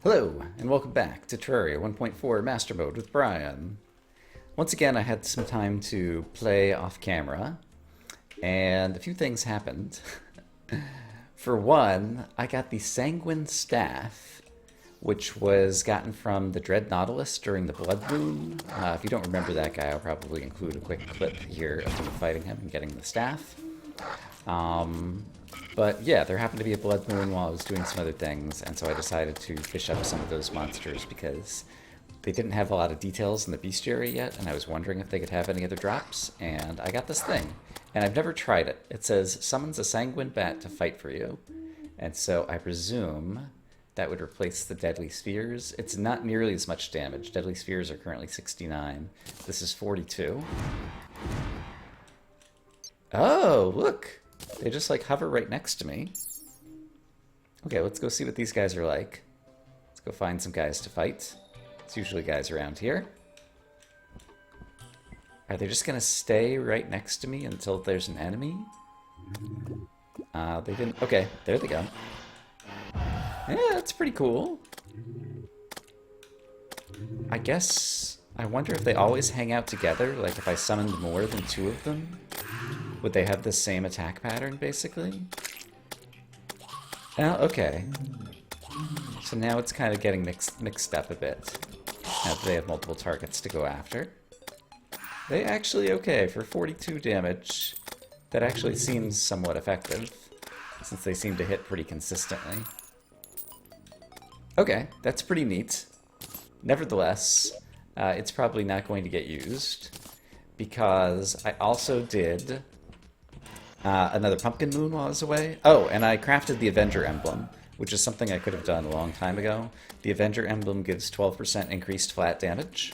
Hello, and welcome back to Terraria 1.4 Master Mode with Brian. Once again, I had some time to play off camera, and a few things happened. For one, I got the Sanguine Staff, which was gotten from the Dread Nautilus during the Blood Moon. If you don't remember that guy, I'll probably include a quick clip here of me fighting him and getting the staff. But yeah, there happened to be a blood moon while I was doing some other things, and so I decided to fish up some of those monsters because they didn't have a lot of details in the bestiary yet, and I was wondering if they could have any other drops, and I got this thing. And I've never tried it. It says, summons a sanguine bat to fight for you. And so I presume that would replace the deadly spheres. It's not nearly as much damage. Deadly spheres are currently 69. This is 42. Oh, look! They just like hover right next to me. Okay, let's go see what these guys are like. Let's go find some guys to fight. It's usually guys around here. Are they just gonna stay right next to me until there's an enemy? They didn't. Okay, there they go. Yeah, that's pretty cool. I guess I wonder if they always hang out together, like if I summoned more than two of them. Would they have the same attack pattern, basically? Oh, okay. So now it's kind of getting mixed up a bit. Now that they have multiple targets to go after. They actually, okay, for 42 damage, that actually seems somewhat effective, since they seem to hit pretty consistently. Okay, that's pretty neat. Nevertheless, it's probably not going to get used, because I also did another pumpkin moon while I was away. Oh, and I crafted the Avenger emblem, which is something I could have done a long time ago. The Avenger emblem gives 12% increased flat damage.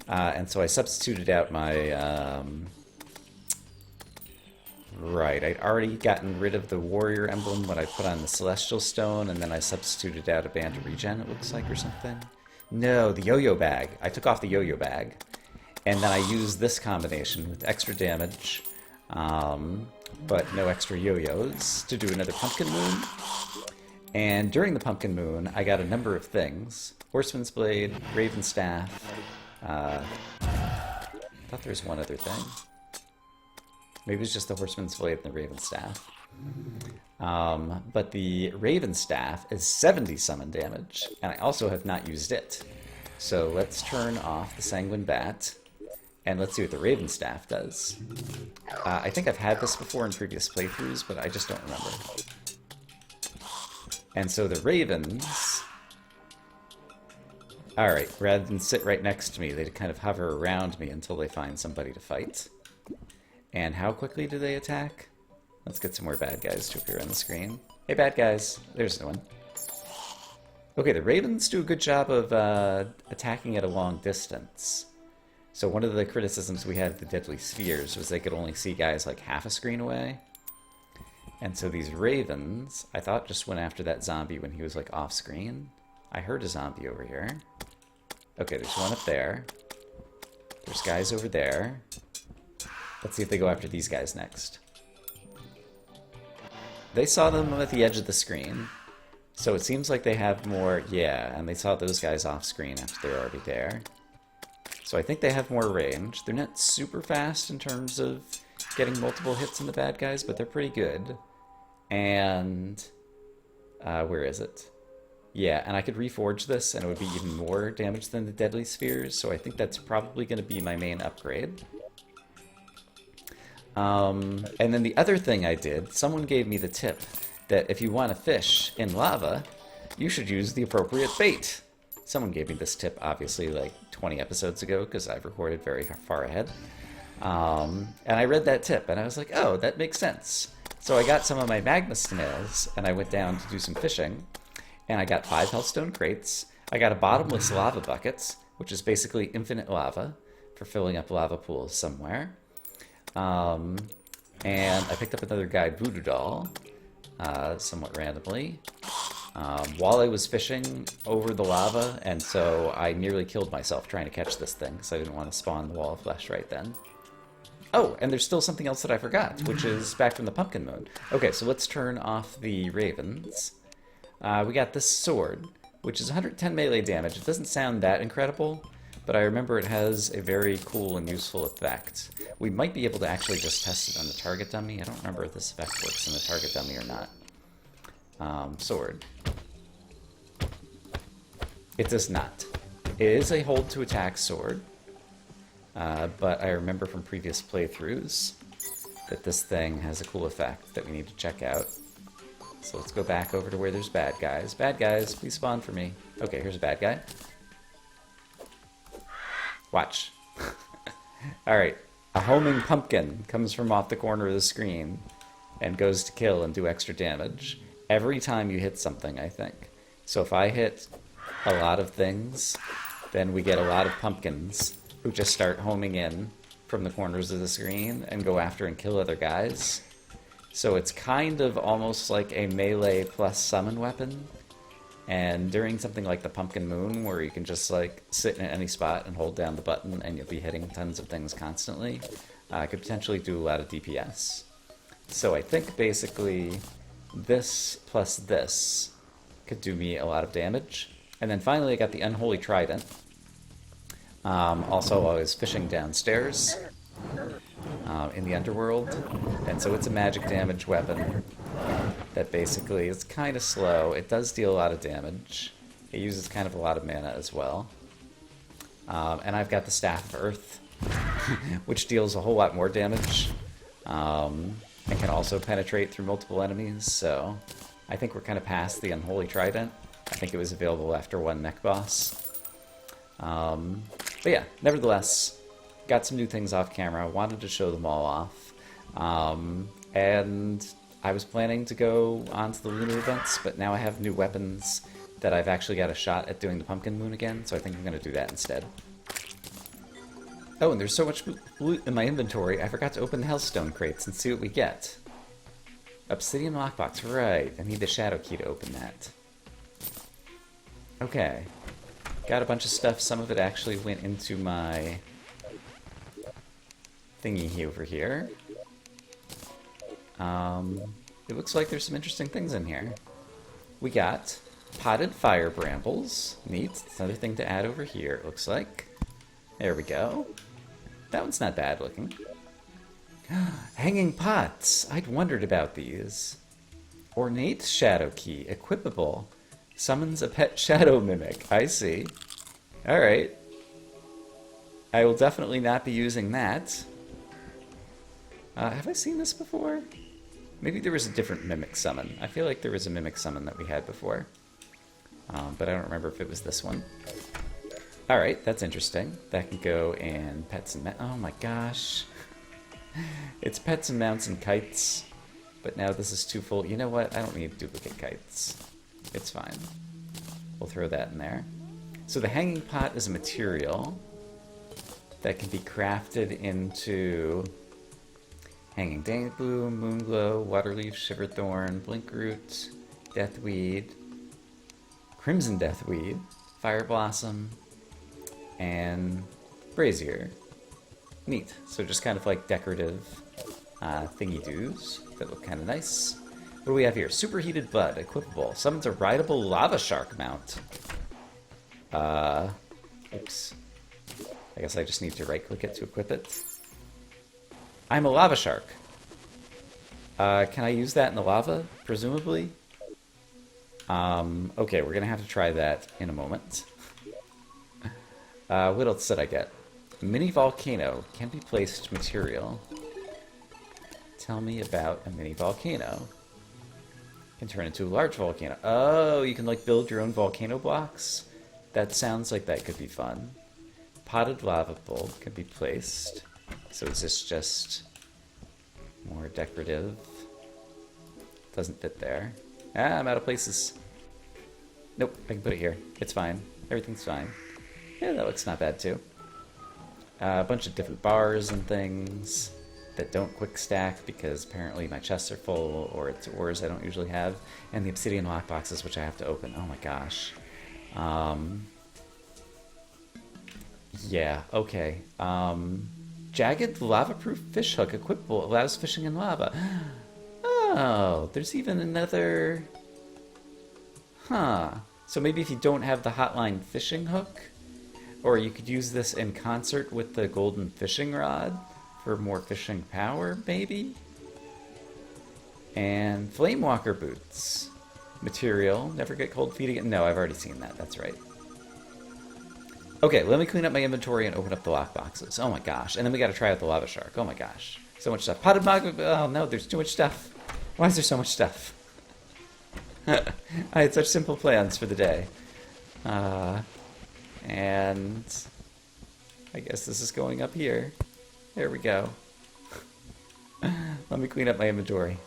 And so I substituted out my... Right, I'd already gotten rid of the Warrior emblem when I put on the Celestial Stone, and then I substituted out a Band of Regen, it looks like, or something. No, the Yo-Yo Bag. I took off the Yo-Yo Bag. And then I used this combination with extra damage, but no extra yo-yos, to do another Pumpkin Moon. And during the Pumpkin Moon, I got a number of things. Horseman's Blade, Raven Staff, I thought there was one other thing. Maybe it's just the Horseman's Blade and the Raven Staff. But the Raven Staff is 70 summon damage, and I also have not used it. So let's turn off the Sanguine Bat. And let's see what the Raven Staff does. I think I've had this before in previous playthroughs, but I just don't remember. And so the Ravens... Alright, rather than sit right next to me, they kind of hover around me until they find somebody to fight. And how quickly do they attack? Let's get some more bad guys to appear on the screen. Hey, bad guys. There's no one. Okay, the Ravens do a good job of attacking at a long distance. So one of the criticisms we had of the Deadly Spheres was they could only see guys like half a screen away. And so these Ravens, I thought just went after that zombie when he was like off screen. I heard a zombie over here. Okay, there's one up there. There's guys over there. Let's see if they go after these guys next. They saw them at the edge of the screen. So it seems like they have more, yeah, and they saw those guys off screen after they're already there. So I think they have more range. They're not super fast in terms of getting multiple hits on the bad guys, but they're pretty good. And where is it? Yeah, and I could reforge this, and it would be even more damage than the Deadly Spheres, so I think that's probably going to be my main upgrade. And then the other thing I did, someone gave me the tip that if you want to fish in lava, you should use the appropriate bait. Someone gave me this tip, obviously, like 20 episodes ago, because I've recorded very far ahead. And I read that tip, and I was like, oh, that makes sense. So I got some of my magma snails, and I went down to do some fishing, and I got 5 hellstone crates. I got a bottomless lava bucket, which is basically infinite lava for filling up lava pools somewhere. And I picked up another guide voodoo doll, somewhat randomly. While I was fishing over the lava, and so I nearly killed myself trying to catch this thing, because I didn't want to spawn the wall of flesh right then. Oh, and there's still something else that I forgot, which is back from the Pumpkin Moon. Okay, so let's turn off the Ravens. We got this sword, which is 110 melee damage. It doesn't sound that incredible, but I remember it has a very cool and useful effect. We might be able to actually just test it on the target dummy. I don't remember if this effect works in the target dummy or not. Sword. It does not. It is a hold to attack sword, but I remember from previous playthroughs that this thing has a cool effect that we need to check out. So let's go back over to where there's bad guys. Bad guys, please spawn for me. Okay, here's a bad guy. Watch. Alright, a homing pumpkin comes from off the corner of the screen and goes to kill and do extra damage every time you hit something, I think. So if I hit a lot of things, then we get a lot of pumpkins who just start homing in from the corners of the screen and go after and kill other guys. So it's kind of almost like a melee plus summon weapon. And during something like the Pumpkin Moon, where you can just like sit in any spot and hold down the button and you'll be hitting tons of things constantly, could potentially do a lot of DPS. So I think basically this plus this could do me a lot of damage. And then finally I got the Unholy Trident. Also, I was fishing downstairs in the underworld, and so it's a magic damage weapon that basically is kind of slow. It does deal a lot of damage. It uses kind of a lot of mana as well. And I've got the Staff of Earth, which deals a whole lot more damage, and can also penetrate through multiple enemies, so I think we're kind of past the Unholy Trident. I think it was available after one mech boss. But yeah, nevertheless, got some new things off camera, wanted to show them all off. And I was planning to go on to the lunar events, but now I have new weapons that I've actually got a shot at doing the Pumpkin Moon again, so I think I'm going to do that instead. Oh, and there's so much loot in my inventory, I forgot to open the Hellstone crates and see what we get. Obsidian lockbox, right. I need the shadow key to open that. Okay. Got a bunch of stuff. Some of it actually went into my thingy over here. It looks like there's some interesting things in here. We got potted fire brambles. Neat. It's another thing to add over here, it looks like. There we go. That one's not bad looking. Hanging pots. I'd wondered about these. Ornate shadow key. Equipable. Summons a pet shadow mimic. I see. Alright. I will definitely not be using that. Have I seen this before? Maybe there was a different mimic summon. I feel like there was a mimic summon that we had before. But I don't remember if it was this one. Alright, that's interesting. That can go in pets and... Oh my gosh. It's pets and mounts and kites. But now this is too full. You know what? I don't need duplicate kites. It's fine. We'll throw that in there. So the hanging pot is a material that can be crafted into hanging dangleblue, moonglow, waterleaf, shiverthorn, blinkroot, deathweed, crimson deathweed, fireblossom, and brazier. Neat. So just kind of like decorative thingy-doos that look kind of nice. What do we have here? Superheated Bud, equipable. Summons a rideable lava shark mount. Oops. I guess I just need to right-click it to equip it. I'm a lava shark. Can I use that in the lava? Presumably? Okay, we're gonna have to try that in a moment. What else did I get? Mini volcano can be placed material. Tell me about a mini volcano. Can turn into a large volcano. Oh, you can like build your own volcano blocks? That sounds like that could be fun. Potted lava bulb can be placed. So is this just more decorative? Doesn't fit there. Ah, I'm out of places. Nope, I can put it here. It's fine. Everything's fine. Yeah, that looks not bad too. A bunch of different bars and things that don't quick stack because apparently my chests are full, or it's ores I don't usually have, and the obsidian lockboxes which I have to open. Oh my gosh. Yeah, okay. Jagged lava-proof fish hook equipable, allows fishing in lava. Oh, there's even another... Huh. So maybe if you don't have the hotline fishing hook, or you could use this in concert with the golden fishing rod for more fishing power, maybe? And Flamewalker boots. Material, never get cold feet again. No, I've already seen that, that's right. Okay, let me clean up my inventory and open up the lockboxes. Oh my gosh, and then we gotta try out the lava shark. Oh my gosh, so much stuff. Potted magma, oh no, there's too much stuff. Why is there so much stuff? I had such simple plans for the day. And I guess this is going up here. There we go. Let me clean up my inventory.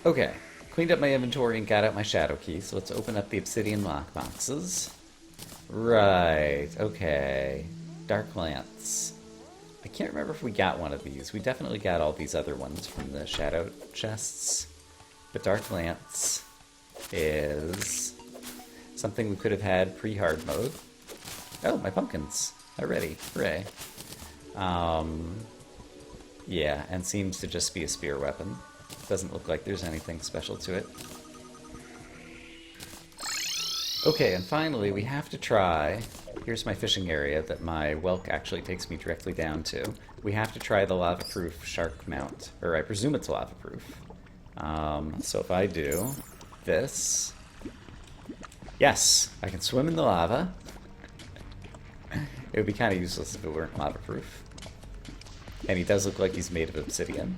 Okay, cleaned up my inventory and got out my shadow key, so let's open up the obsidian lockboxes. Right, okay. Dark Lance. I can't remember if we got one of these. We definitely got all these other ones from the shadow chests. But Dark Lance is something we could have had pre-hard mode. Oh, my pumpkins. Already. Hooray. Yeah, and seems to just be a spear weapon. Doesn't look like there's anything special to it. Okay, and finally we have to try... Here's my fishing area that my whelk actually takes me directly down to. We have to try the lava-proof shark mount. Or I presume it's lava-proof. So if I do this... Yes! I can swim in the lava. It would be kind of useless if it weren't lava-proof. And he does look like he's made of obsidian.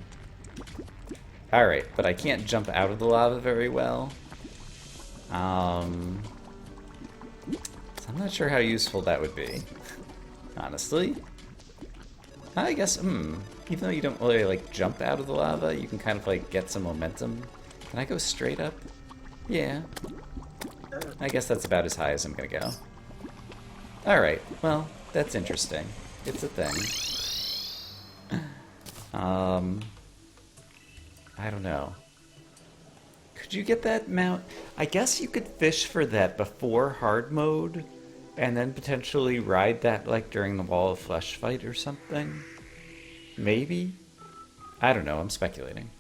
Alright, but I can't jump out of the lava very well. So I'm not sure how useful that would be, honestly. I guess, even though you don't really, like, jump out of the lava, you can kind of, like, get some momentum. Can I go straight up? Yeah. I guess that's about as high as I'm gonna go. Alright, well, that's interesting. It's a thing. I don't know. Could you get that mount? I guess you could fish for that before hard mode, and then potentially ride that, like, during the Wall of Flesh fight or something? Maybe? I don't know, I'm speculating.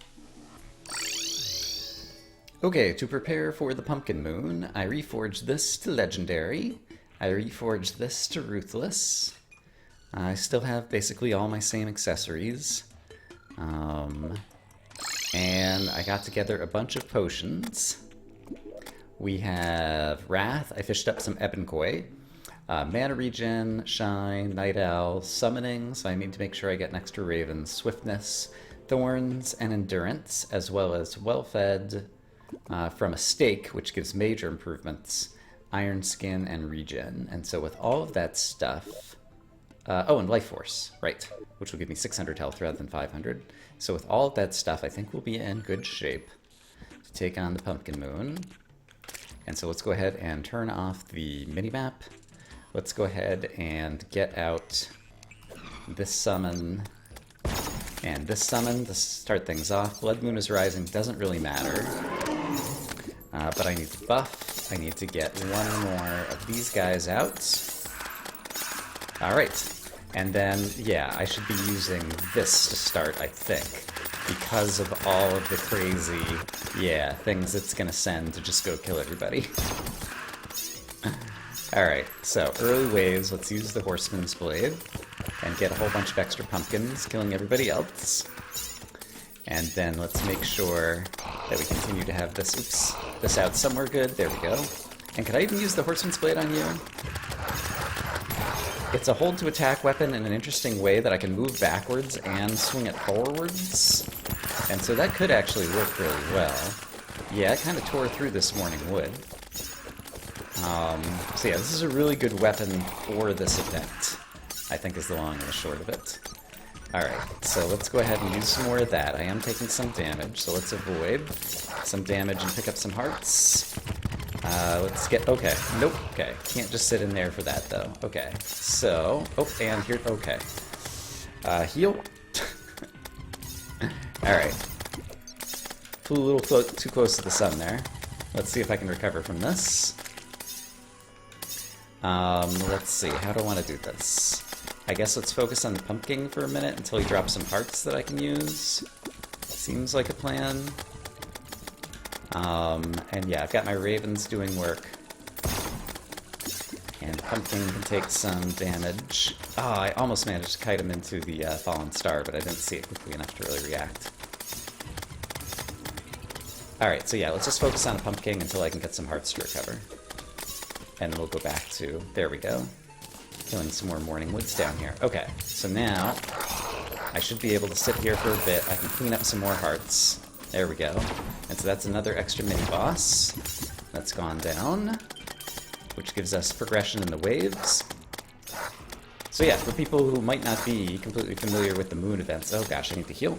Okay, to prepare for the Pumpkin Moon, I reforged this to Legendary. I reforged this to Ruthless. I still have basically all my same accessories. And I got together a bunch of potions. We have Wrath. I fished up some Ebenkoi. Mana Regen, Shine, Night Owl, Summoning, so I need to make sure I get an extra Raven, Swiftness, Thorns, and Endurance, as well as Well-Fed from a Stake, which gives major improvements, Iron Skin, and Regen. And so with all of that stuff... oh, and Life Force, right, which will give me 600 health rather than 500. So with all of that stuff, I think we'll be in good shape to take on the Pumpkin Moon. And so let's go ahead and turn off the minimap. Let's go ahead and get out this summon and this summon to start things off. Blood Moon is Rising, doesn't really matter. But I need to buff. I need to get one more of these guys out. Alright. And then, yeah, I should be using this to start, I think, because of all of the crazy, yeah, things it's gonna send to just go kill everybody. Alright, so early waves, let's use the Horseman's Blade and get a whole bunch of extra pumpkins, killing everybody else. And then let's make sure that we continue to have this, this out somewhere good. There we go. And could I even use the Horseman's Blade on you? It's a hold to attack weapon in an interesting way that I can move backwards and swing it forwards. And so that could actually work really well. Yeah, it kind of tore through this morning wood. So yeah, this is a really good weapon for this event, I think is the long and the short of it. Alright, so let's go ahead and use some more of that. I am taking some damage, so let's avoid some damage and pick up some hearts. Let's get... Okay. Nope. Okay. Can't just sit in there for that, though. Okay. So... Oh, and here... Okay. Heal. Alright. Flew a little too close to the sun there. Let's see if I can recover from this. Let's see. How do I want to do this? I guess let's focus on the pumpkin for a minute until he drops some hearts that I can use. Seems like a plan. And yeah, I've got my ravens doing work. And pumpkin can take some damage. Ah, I almost managed to kite him into the fallen star, but I didn't see it quickly enough to really react. Alright, so yeah, let's just focus on a pumpkin until I can get some hearts to recover. And we'll go back to... there we go. Killing some more morning woods down here. Okay, so now I should be able to sit here for a bit. I can clean up some more hearts. There we go. And so that's another extra mini-boss that's gone down, which gives us progression in the waves. So yeah, for people who might not be completely familiar with the moon events... oh gosh, I need to heal.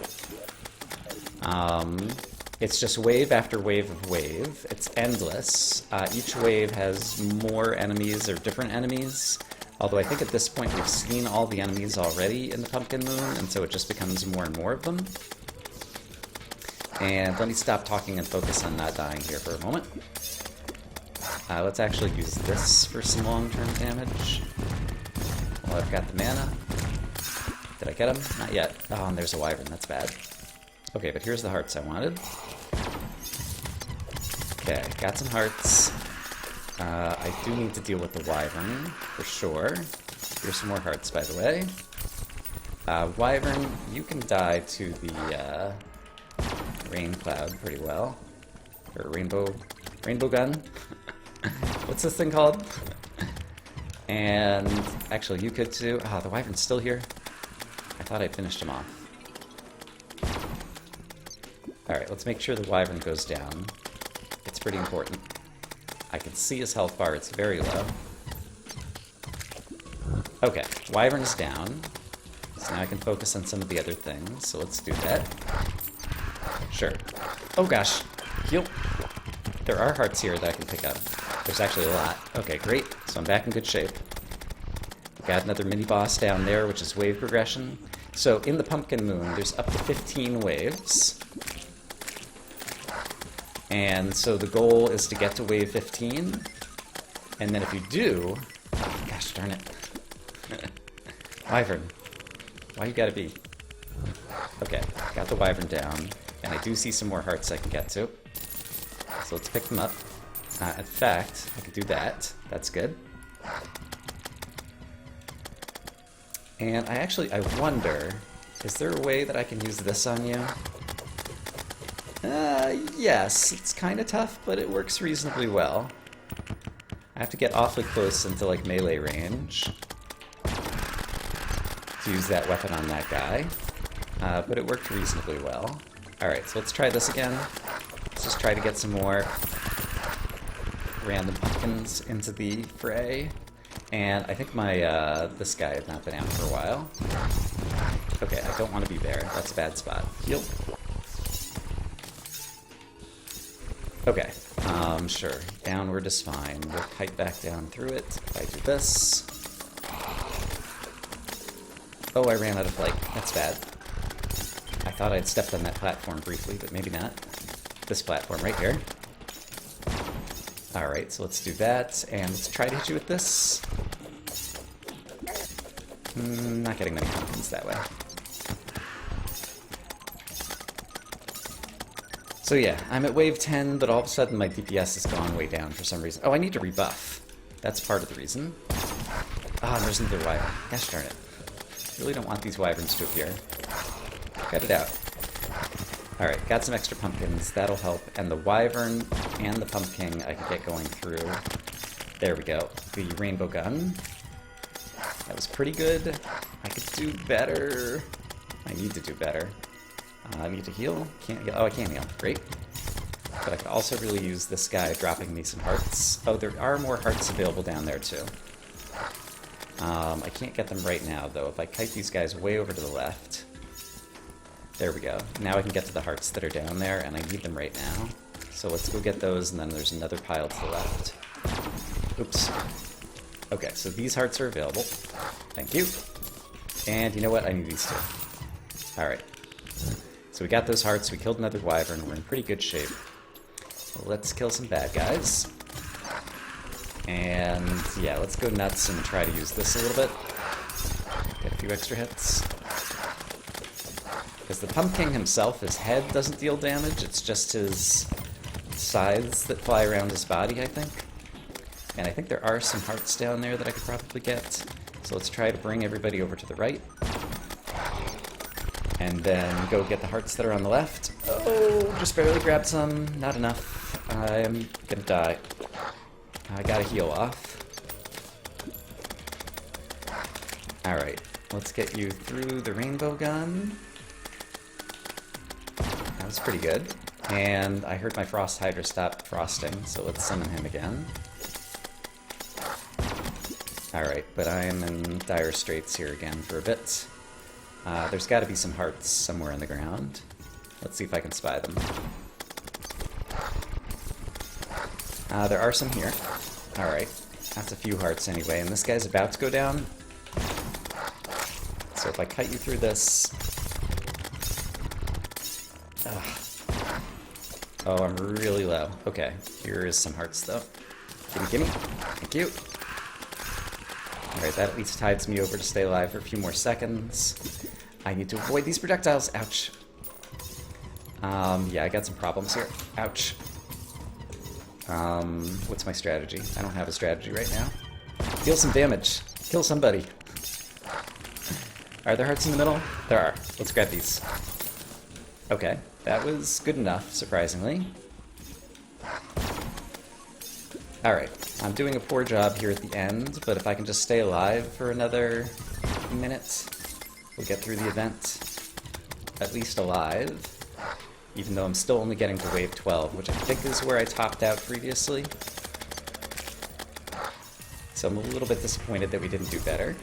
It's just wave after wave of wave. It's endless. Each wave has more enemies or different enemies. Although I think at this point we've seen all the enemies already in the Pumpkin Moon, and so it just becomes more and more of them. And let me stop talking and focus on not dying here for a moment. Let's actually use this for some long-term damage. Well, I've got the mana. Did I get him? Not yet. Oh, and there's a wyvern. That's bad. Okay, but here's the hearts I wanted. Okay, got some hearts. I do need to deal with the wyvern, for sure. Here's some more hearts, by the way. Wyvern, you can die to the rain cloud pretty well. Or rainbow gun? What's this thing called? And actually, you could too. Ah, the wyvern's still here. I thought I finished him off. Alright, let's make sure the wyvern goes down. It's pretty important. I can see his health bar, it's very low. Okay, wyvern's down. So now I can focus on some of the other things, so let's do that. Sure. Oh gosh, heal. There are hearts here that I can pick up. There's actually a lot. Okay, great. So I'm back in good shape. Got another mini-boss down there, which is wave progression. So in the Pumpkin Moon, there's up to 15 waves. And so the goal is to get to wave 15. And then if you do... oh, gosh darn it. Wyvern. Why you gotta be... okay, got the wyvern down. And I do see some more hearts I can get to. So let's pick them up. In fact, I could do that. That's good. And I wonder, is there a way that I can use this on you? Yes, it's kind of tough, but it works reasonably well. I have to get awfully close into, like, melee range to use that weapon on that guy. But it worked reasonably well. Alright, so let's try this again. Let's just try to get some more random pumpkins into the fray. And I think my, this guy had not been out for a while. Okay, I don't want to be there. That's a bad spot. Heal. Okay, sure. Downward is fine. We'll kite back down through it if I do this. Oh, I ran out of light. That's bad. I thought I'd stepped on that platform briefly, but maybe not. This platform right here. Alright, so let's do that, and let's try to hit you with this. Not getting many pumpkins that way. So yeah, I'm at wave 10, but all of a sudden my DPS has gone way down for some reason. Oh, I need to rebuff. That's part of the reason. Ah, and there's another wyvern. Gosh darn it. Really don't want these wyverns to appear. Cut it out. Alright, got some extra pumpkins. That'll help. And the wyvern and the pumpkin I can get going through. There we go. The rainbow gun. That was pretty good. I could do better. I need to do better. I need to heal. Can't heal. Oh, I can heal. Great. But I could also really use this guy dropping me some hearts. Oh, there are more hearts available down there, too. I can't get them right now, though. If I kite these guys way over to the left... there we go. Now I can get to the hearts that are down there, and I need them right now. So let's go get those, and then there's another pile to the left. Oops. Okay, so these hearts are available. Thank you. And you know what? I need these two. Alright. So we got those hearts, we killed another wyvern, we're in pretty good shape. So let's kill some bad guys. And yeah, let's go nuts and try to use this a little bit. Get a few extra hits. Because the pumpkin himself, his head doesn't deal damage, it's just his scythes that fly around his body, I think. And I think there are some hearts down there that I could probably get. So let's try to bring everybody over to the right. And then go get the hearts that are on the left. Oh, just barely grabbed some. Not enough. I'm gonna die. I gotta heal off. Alright, let's get you through the rainbow gun. That was pretty good. And I heard my frost hydra stop frosting, so let's summon him again. Alright, but I am in dire straits here again for a bit. There's got to be some hearts somewhere in the ground. Let's see if I can spy them. There are some here. Alright, that's a few hearts anyway, and this guy's about to go down. So if I cut you through this... Ugh. Oh, I'm really low. Okay, here is some hearts though. Gimme, gimme. Thank you. Alright, that at least tides me over to stay alive for a few more seconds. I need to avoid these projectiles. Ouch. Yeah, I got some problems here. Ouch. What's my strategy? I don't have a strategy right now. Deal some damage. Kill somebody. Are there hearts in the middle? There are. Let's grab these. Okay, that was good enough, surprisingly. Alright, I'm doing a poor job here at the end, but if I can just stay alive for another minute, we'll get through the event at least alive, even though I'm still only getting to wave 12, which I think is where I topped out previously. So I'm a little bit disappointed that we didn't do better.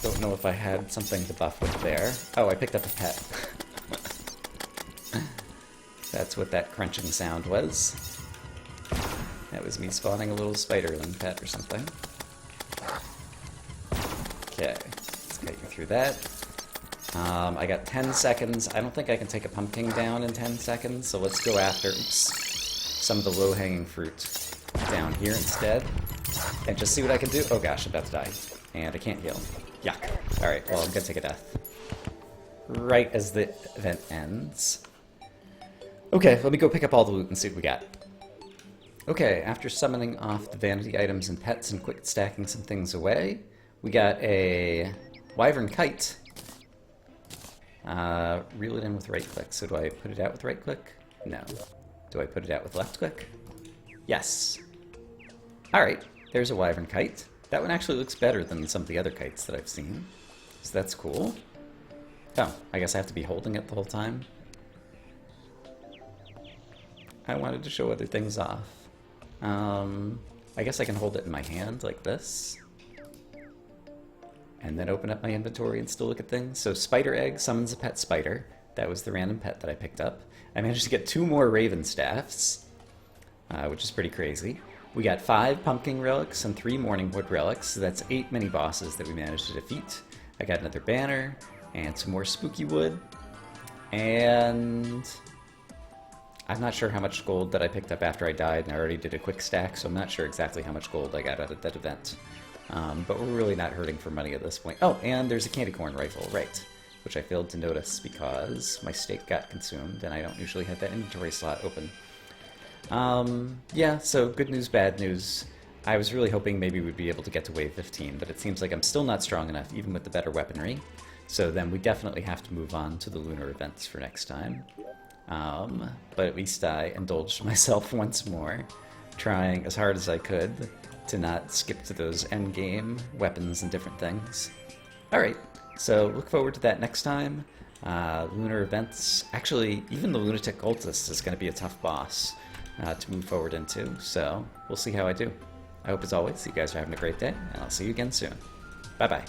Don't know if I had something to buff with there. Oh, I picked up a pet. That's what that crunching sound was. That was me spawning a little spiderling pet or something. Okay, let's get you through that. I got 10 seconds. I don't think I can take a pumpkin down in 10 seconds, so let's go after some of the low-hanging fruit down here instead. And just see what I can do. Oh gosh, I'm about to die. And I can't heal. Yuck. Alright, well, I'm gonna take a death. Right as the event ends. Okay, let me go pick up all the loot and see what we got. Okay, after summoning off the vanity items and pets and quick stacking some things away, we got a wyvern kite. Reel it in with right click. So do I put it out with right click? No. Do I put it out with left click? Yes. Alright, there's a wyvern kite. That one actually looks better than some of the other kites that I've seen. So that's cool. Oh, I guess I have to be holding it the whole time. I wanted to show other things off. I guess I can hold it in my hand like this. And then open up my inventory and still look at things. So spider egg summons a pet spider. That was the random pet that I picked up. I managed to get 2 more raven staffs, which is pretty crazy. We got 5 pumpkin relics and 3 morningwood relics, so that's 8 mini bosses that we managed to defeat. I got another banner and some more spooky wood, and I'm not sure how much gold that I picked up after I died, and I already did a quick stack, so I'm not sure exactly how much gold I got out of that event. But we're really not hurting for money at this point. Oh, and there's a candy corn rifle, right, which I failed to notice because my steak got consumed, and I don't usually have that inventory slot open. Yeah, so good news, bad news. I was really hoping maybe we'd be able to get to wave 15, but it seems like I'm still not strong enough, even with the better weaponry. So then we definitely have to move on to the lunar events for next time. But at least I indulged myself once more, trying as hard as I could to not skip to those endgame weapons and different things. Alright, so look forward to that next time. Lunar events, actually, even the Lunatic Cultist is going to be a tough boss to move forward into, so we'll see how I do. I hope as always you guys are having a great day, and I'll see you again soon. Bye bye.